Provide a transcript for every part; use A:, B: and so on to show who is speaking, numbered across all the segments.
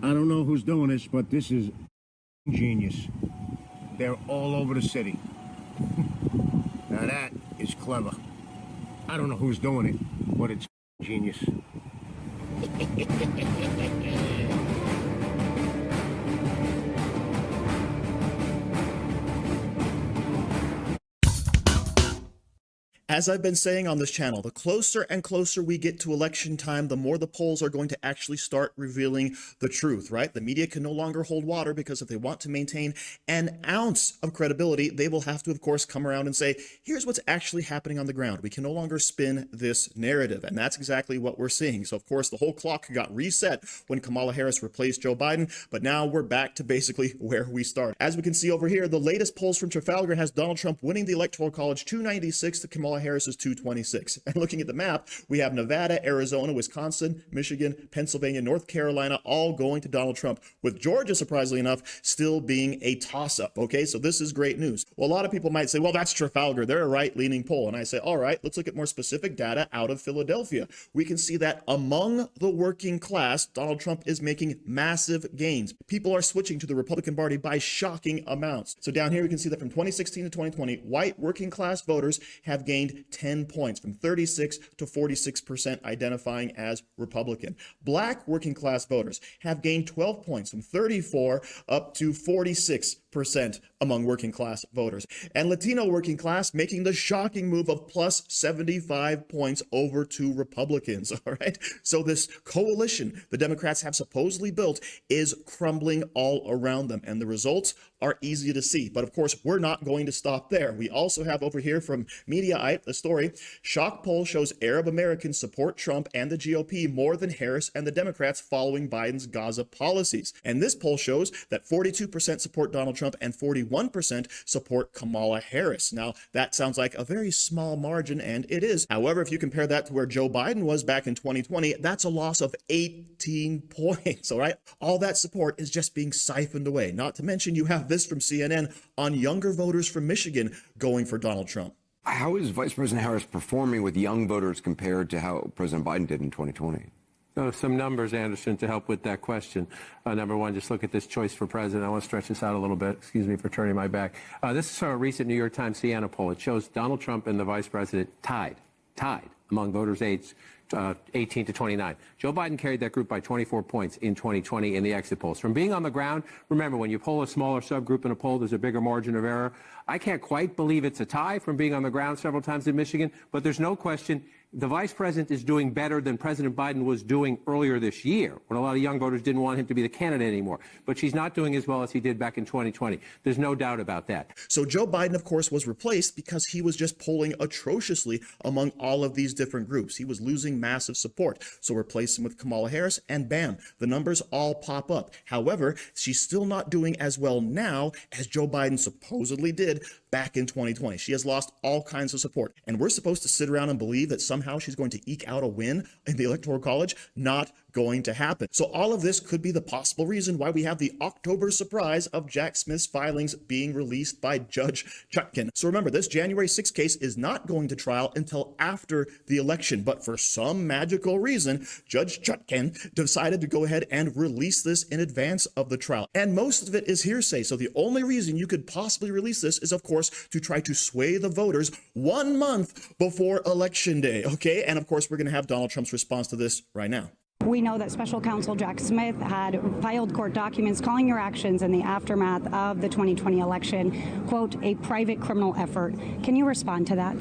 A: I don't know who's doing this, but this is genius. They're all over the city. Now that is clever. I don't know who's doing it, but it's genius.
B: As I've been saying on this channel, the closer and closer we get to election time, the more the polls are going to actually start revealing the truth, right? The media can no longer hold water, because if they want to maintain an ounce of credibility, they will have to, of course, come around and say, here's what's actually happening on the ground. We can no longer spin this narrative. And that's exactly what we're seeing. So, of course, the whole clock got reset when Kamala Harris replaced Joe Biden. But now we're back to basically where we started. As we can see over here, the latest polls from Trafalgar has Donald Trump winning the Electoral College 296 to Kamala Harris is 226. And looking at the map, we have Nevada, Arizona, Wisconsin, Michigan, Pennsylvania, North Carolina, all going to Donald Trump, with Georgia, surprisingly enough, still being a toss-up. Okay, so this is great news. Well, a lot of people might say, well, that's Trafalgar. They're a right-leaning poll. And I say, all right, let's look at more specific data out of Philadelphia. We can see that among the working class, Donald Trump is making massive gains. People are switching to the Republican Party by shocking amounts. So down here, we can see that from 2016 to 2020, white working class voters have gained 10 points, from 36 to 46% identifying as Republican. Black working class voters have gained 12 points, from 34 up to 46% among working class voters. And Latino working class making the shocking move of plus 75 points over to Republicans. All right. So this coalition the Democrats have supposedly built is crumbling all around them. And the results are easy to see. But of course, we're not going to stop there. We also have over here from Mediaite the story, shock poll shows Arab Americans support Trump and the GOP more than Harris and the Democrats following Biden's Gaza policies. And this poll shows that 42% support Donald Trump and 41% support Kamala Harris. Now, that sounds like a very small margin, and it is. However, if you compare that to where Joe Biden was back in 2020, that's a loss of 18 points, all right? All that support is just being siphoned away. Not to mention you have this from CNN on younger voters from Michigan going for Donald Trump.
C: How is Vice President Harris performing with young voters compared to how President Biden did in 2020?
D: So some numbers, Anderson, to help with that question. Number one, just look at this choice for president. I want to stretch this out a little bit. Excuse me for turning my back. This is a recent New York Times Siena poll. It shows Donald Trump and the vice president tied among voters aged 18 to 29. Joe Biden carried that group by 24 points in 2020 in the exit polls. From being on the ground, remember, when you poll a smaller subgroup in a poll, there's a bigger margin of error. I can't quite believe it's a tie from being on the ground several times in Michigan, but there's no question the vice president is doing better than President Biden was doing earlier this year, when a lot of young voters didn't want him to be the candidate anymore. But she's not doing as well as he did back in 2020. There's no doubt about that.
B: So Joe Biden, of course, was replaced because he was just polling atrociously among all of these different groups. He was losing massive support. So replace him with Kamala Harris, and bam, the numbers all pop up. However, she's still not doing as well now as Joe Biden supposedly did back in 2020. She has lost all kinds of support. And we're supposed to sit around and believe that somehow she's going to eke out a win in the Electoral College? Not going to happen. So all of this could be the possible reason why we have the October surprise of Jack Smith's filings being released by Judge Chutkan. So remember, this January 6th case is not going to trial until after the election. But for some magical reason, Judge Chutkan decided to go ahead and release this in advance of the trial. And most of it is hearsay. So the only reason you could possibly release this is, of course, to try to sway the voters 1 month before Election Day. Okay. And of course, we're going to have Donald Trump's response to this right now.
E: We know that Special Counsel Jack Smith had filed court documents calling your actions in the aftermath of the 2020 election, quote, a private criminal effort. Can you respond to that?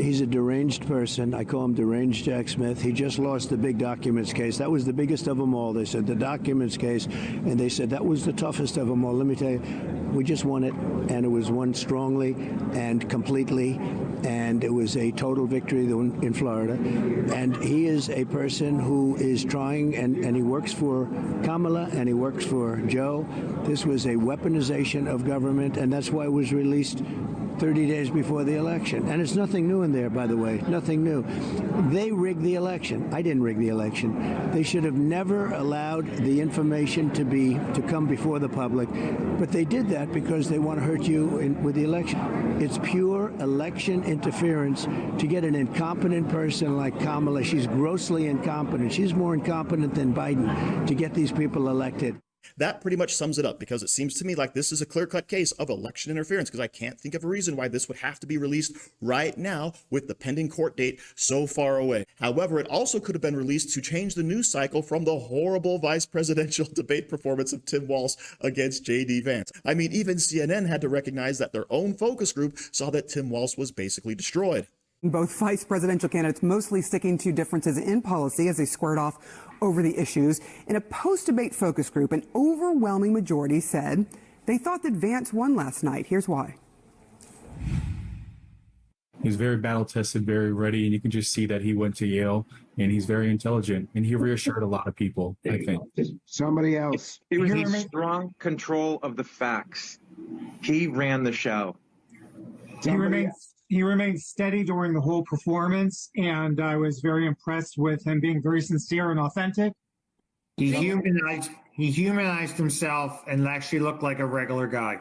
F: He's a deranged person. I call him deranged Jack Smith. He just lost the big documents case. That was the biggest of them all. They said the documents case, and they said that was the toughest of them all. Let me tell you, we just won it, and it was won strongly and completely, and it was a total victory in Florida. And he is a person who is trying, and he works for Kamala and he works for Joe. This was a weaponization of government, and that's why it was released 30 days before the election. And it's nothing new in there, by the way, nothing new. They rigged the election. I didn't rig the election. They should have never allowed the information to come before the public, but they did that because they want to hurt you with the election. It's pure election interference to get an incompetent person like Kamala. She's grossly incompetent. She's more incompetent than Biden to get these people elected.
B: That pretty much sums it up, because it seems to me like this is a clear-cut case of election interference, because I can't think of a reason why this would have to be released right now with the pending court date so far away. However, it also could have been released to change the news cycle from the horrible vice presidential debate performance of Tim Waltz against JD Vance. I mean, even CNN had to recognize that their own focus group saw that Tim Waltz was basically destroyed.
G: Both vice presidential candidates mostly sticking to differences in policy as they squared off over the issues. In a post-debate focus group, an overwhelming majority said they thought that Vance won last night. Here's why.
H: He's very battle-tested, very ready, and you can just see that he went to Yale, and he's very intelligent, and he reassured a lot of people, I think.
F: Somebody else.
I: It was a strong control of the facts. He ran the show.
J: He remained steady during the whole performance, and I was very impressed with him being very sincere and authentic.
K: He humanized himself and actually looked like a regular guy.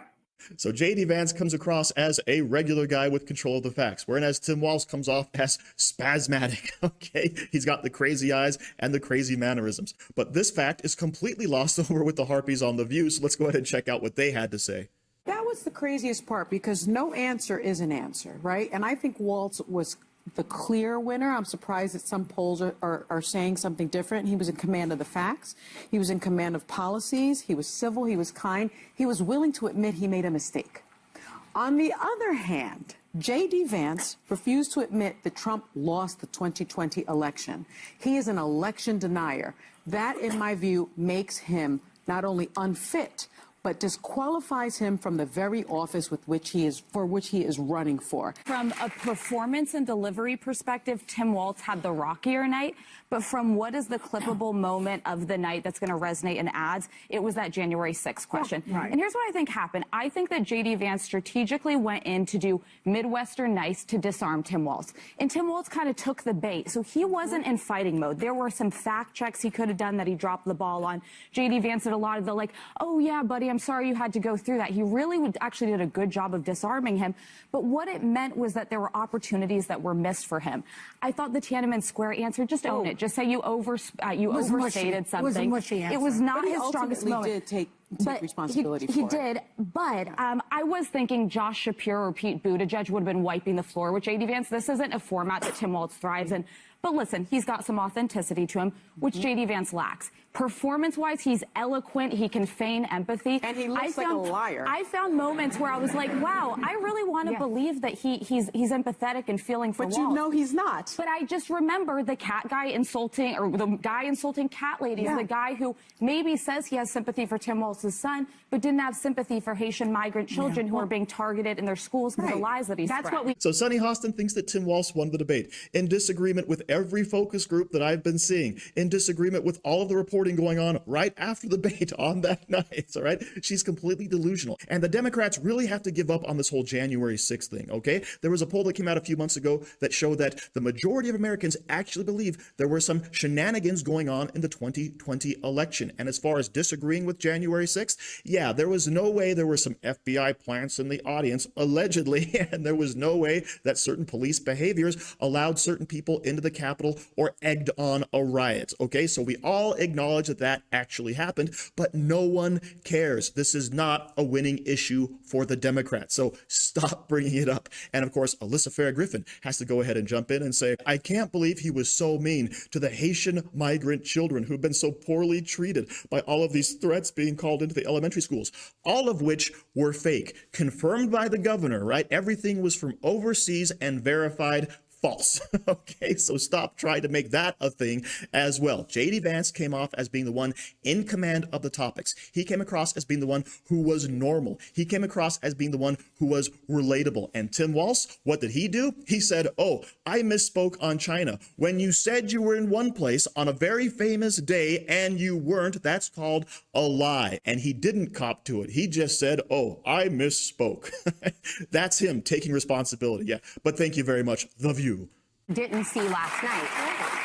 B: So JD Vance comes across as a regular guy with control of the facts, whereas Tim Waltz comes off as spasmatic, okay? He's got the crazy eyes and the crazy mannerisms. But this fact is completely lost over with the Harpies on The View, so let's go ahead and check out what they had to say.
L: That was the craziest part, because no answer is an answer, right? And I think Waltz was the clear winner. I'm surprised that some polls are saying something different. He was in command of the facts. He was in command of policies. He was civil. He was kind. He was willing to admit he made a mistake. On the other hand, JD Vance refused to admit that Trump lost the 2020 election. He is an election denier. That, in my view, makes him not only unfit, but disqualifies him from the very office for which he is running for.
M: From a performance and delivery perspective, Tim Waltz had the rockier night, but from what is the clippable moment of the night that's going to resonate in ads, it was that January 6th question.
L: Yeah, right.
M: And here's what I think happened. I think that JD Vance strategically went in to do Midwestern nice to disarm Tim Waltz. And Tim Waltz kind of took the bait. So he wasn't in fighting mode. There were some fact checks he could have done that he dropped the ball on. JD Vance did a lot of the like, oh yeah, buddy, I'm sorry you had to go through that. He really actually did a good job of disarming him. But what it meant was that there were opportunities that were missed for him. I thought the Tiananmen Square answer, just own it. Just say you overstated something. It was not his strongest moment.
L: He did take responsibility for it.
M: He did, but I was thinking Josh Shapiro or Pete Buttigieg would have been wiping the floor with JD Vance. This isn't a format that Tim Waltz thrives in. But listen, he's got some authenticity to him, which JD Vance lacks. Performance-wise, he's eloquent. He can feign empathy.
L: And he looks like a liar.
M: I found moments where I was like, wow, I really want to believe that he's empathetic and feeling for Waltz.
L: But you know he's not.
M: But I just remember the cat guy insulting, or the guy insulting cat ladies, the guy who maybe says he has sympathy for Tim Waltz's son, but didn't have sympathy for Haitian migrant children who are being targeted in their schools because of the lies that he spread.
B: So Sonny Hostin thinks that Tim Waltz won the debate, in disagreement with every focus group that I've been seeing, in disagreement with all of the reporting going on right after the debate on that night, all right? She's completely delusional. And the Democrats really have to give up on this whole January 6th thing, okay? There was a poll that came out a few months ago that showed that the majority of Americans actually believe there were some shenanigans going on in the 2020 election. And as far as disagreeing with January 6th, yeah, there was no way there were some FBI plants in the audience, allegedly, and there was no way that certain police behaviors allowed certain people into the Capitol or egged on a riot, okay? So we all acknowledge that that actually happened, but no one cares. This is not a winning issue for the Democrats, so stop bringing it up. And of course, Alyssa Farah-Griffin has to go ahead and jump in and say, I can't believe he was so mean to the Haitian migrant children who've been so poorly treated by all of these threats being called into the elementary schools, all of which were fake, confirmed by the governor, right? Everything was from overseas and verified false. Okay, so stop trying to make that a thing as well. JD Vance came off as being the one in command of the topics. He came across as being the one who was normal. He came across as being the one who was relatable. And Tim Waltz, what did he do? He said, oh, I misspoke on China. When you said you were in one place on a very famous day and you weren't, that's called a lie. And he didn't cop to it. He just said, oh, I misspoke. That's him taking responsibility. Yeah, but thank you very much. The View.
N: Didn't see last night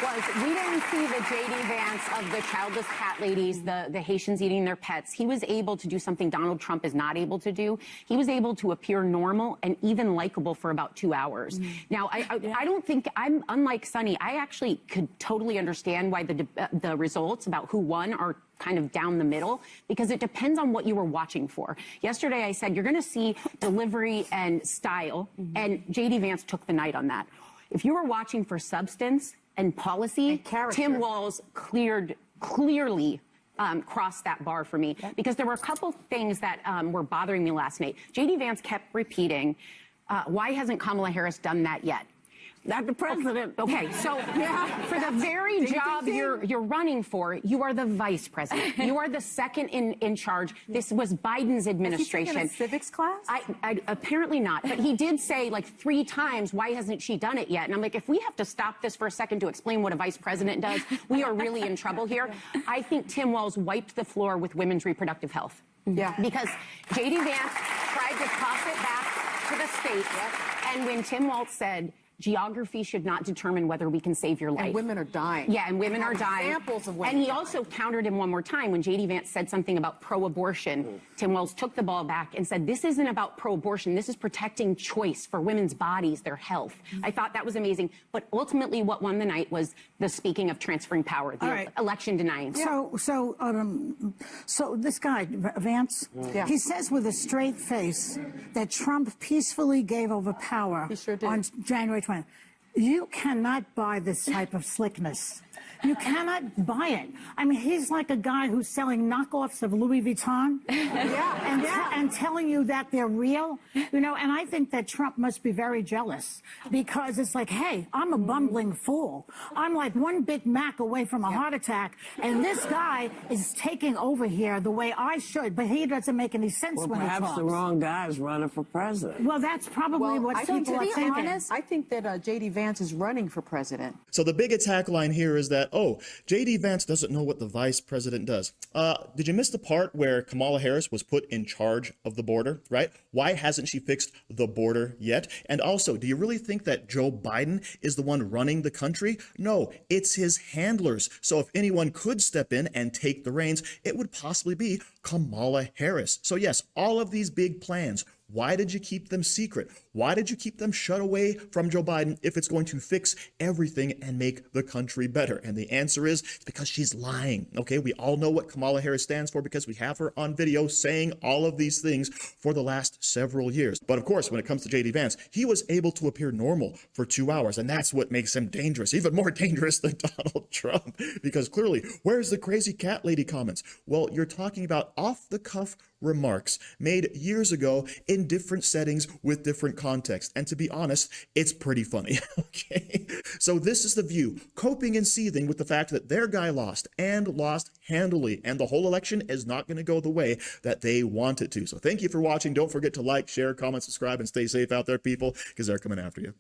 N: was we didn't see the JD Vance of the childless cat ladies, the Haitians eating their pets. He was able to do something Donald Trump is not able to do. He was able to appear normal and even likable for about 2 hours. Now, I don't think I'm unlike Sonny. I actually could totally understand why the results about who won are kind of down the middle because it depends on what you were watching for. Yesterday, I said you're going to see delivery and style, and JD Vance took the night on that. If you were watching for substance and policy, and Tim Waltz clearly crossed that bar for me because there were a couple things that were bothering me last night. JD Vance kept repeating, why hasn't Kamala Harris done that yet?
O: Not the president.
N: Okay, so for the very job you're running for, you are the vice president. You are the second in charge. This was Biden's administration.
L: Is he taking a civics class?
N: I apparently not, but he did say like 3 times, why hasn't she done it yet? And I'm like, if we have to stop this for a second to explain what a vice president does, we are really in trouble here. I think Tim Waltz wiped the floor with women's reproductive health.
L: Yeah.
N: Because JD Vance tried to toss it back to the states, and when Tim Waltz said, geography should not determine whether we can save your life.
L: And women are dying.
N: Yeah, and women are dying.
L: Examples of women.
N: And he also countered him one more time when JD Vance said something about pro-abortion. Tim Waltz took the ball back and said, this isn't about pro-abortion. This is protecting choice for women's bodies, their health. I thought that was amazing. But ultimately what won the night was the speaking of transferring power, the election denying.
O: So this guy, Vance, he says with a straight face that Trump peacefully gave over power on January 20th. You cannot buy this type of slickness. You cannot buy it. I mean, he's like a guy who's selling knockoffs of Louis Vuitton and telling you that they're real, you know, and I think that Trump must be very jealous because it's like, hey, I'm a bumbling fool. I'm like one Big Mac away from a heart attack, and this guy is taking over here the way I should, but he doesn't make any sense when he talks.
P: Perhaps the wrong guy's running for president.
O: Well, that's probably what people are thinking.
L: I think that JD Vance is running for president.
B: So the big attack line here is that, oh, JD Vance doesn't know what the vice president does. Did you miss the part where Kamala Harris was put in charge of the border, right? Why hasn't she fixed the border yet? And also, do you really think that Joe Biden is the one running the country? No, it's his handlers. So if anyone could step in and take the reins, it would possibly be Kamala Harris. So yes, all of these big plans, why did you keep them secret? Why did you keep them shut away from Joe Biden if it's going to fix everything and make the country better? And the answer is it's because she's lying. Okay, we all know what Kamala Harris stands for because we have her on video saying all of these things for the last several years. But of course, when it comes to JD Vance, he was able to appear normal for 2 hours, and that's what makes him dangerous, even more dangerous than Donald Trump. Because clearly, where's the crazy cat lady comments? Well, you're talking about off-the-cuff remarks made years ago in different settings with different context. And to be honest, it's pretty funny. Okay. So this is The View, coping and seething with the fact that their guy lost and lost handily. And the whole election is not going to go the way that they want it to. So thank you for watching. Don't forget to like, share, comment, subscribe, and stay safe out there, people, because they're coming after you.